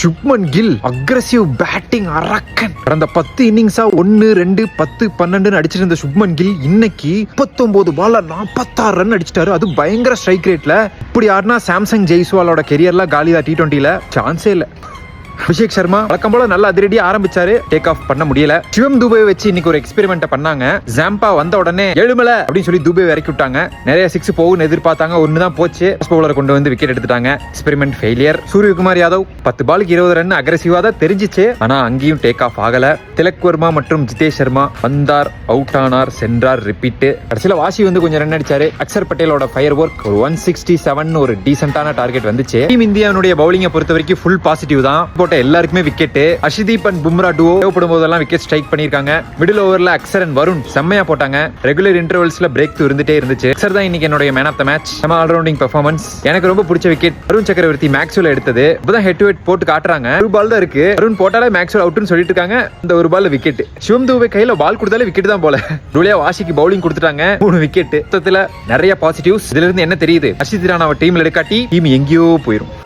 Shubman Gill aggressive batting அரக்கன். கடந்த 10 இன்னிங்ஸா 1, 2, 10, 12 அடிச்சிட்டு இருந்த சுப்மன் கில் இன்னைக்கு 39 பால்ல 46 ரன் அடிச்சிட்டாரு. அது பயங்கர ஸ்ட்ரைக் ரேட்ல. இப்படி ஆடினா சாம்சங் ஜெய்ஸ்வாலோட கெரியர்ல காலிதா T20ல சான்ஸே இல்ல. அபிஷேக் சர்மா வழக்கம் போல நல்ல அதிரடியா ஆரம்பிச்சாரு, டேக் ஆஃப் பண்ண முடியல. சிவம் துபே வச்சு இன்னைக்கு ஒரு எக்ஸ்பெரிமெண்ட் பண்ணாங்க. ஜாம்பா வந்த உடனே எழுமல அப்படின்னு சொல்லி துபே இறக்கி விட்டாங்க. நிறைய 6 போகும்னு எதிர்பார்த்தாங்க, ஒண்ணுதான் போச்சு. பவுலரை கொண்டு வந்து விக்கெட் எடுத்துட்டாங்க. Experiment failure. சூரியகுமார் யாதவ் 10 பாலுக்கு 20 ரன் அக்ரெசிவா தான் தெரிஞ்சிச்சு, ஆனா அங்கேயும் டேக் ஆஃப் ஆகல. திலக் வர்மா மற்றும் ஜிதேஷ் சர்மா வந்தார், அவுட் ஆனார், சென்றார், ரிப்பீட். கடைசியில வாசி வந்து கொஞ்சம் ரன் அடிச்சாரு. அக்சர் பட்டேலோட ஃபயர் ஒர்க் ஒரு 167 ஒரு டீசென்டான டார்கெட் வந்துச்சு. டீம் இந்தியாவுடைய பவுலிங்கை பொறுத்த வரைக்கும் ஃபுல் பாசிட்டிவ் தான். எல்லாருக்குமே விக்கெட். அர்ஷதீப் அண்ட் பும்ரா டுவோ தேவைப்படும் போதெல்லாம் விக்கெட் ஸ்ட்ரைக் பண்ணிருக்காங்க. மிடில் ஓவர்ல அக்சர் அண்ட் வருண் செம்மையா போட்டாங்க. ரெகுலர் இன்டர்வல்ஸ்ல பிரேக் த்ரூ இருந்துட்டே இருந்துச்சு. அக்சர் தான் இன்னைக்கு என்னோட மேன் ஆஃப் த மேட்ச். நம்ம ஆல்ரவுண்டிங் பெர்ஃபார்மன்ஸ். எனக்கு ரொம்ப பிடிச்ச விக்கெட் அருண் சக்கரவர்த்தி மேக்ஸ்வெல் எடுத்தது. இப்பதான் ஹெட் டு ஹெட் போட்டு காட்டுறாங்க. ஒரு பால் தான் இருக்கு, அருண் போட்டாலே மேக்ஸ்வெல் அவுட்னு சொல்லிட்டு இருக்காங்க. அந்த ஒரு பால் விக்கெட். சிவம் துபே கையில பால் கொடுத்தாலே விக்கெட் தான் போல. ரூலியா வாசிக்கு பவுலிங் கொடுத்துட்டாங்க, 3 விக்கெட். மொத்தத்துல நிறைய பாசிட்டிவ்ஸ். இதுல இருந்து என்ன தெரியுது, ஹர்ஷித் ராணாவை டீம்ல எடுக்காட்டி டீம் எங்கேயோ போயிரும்.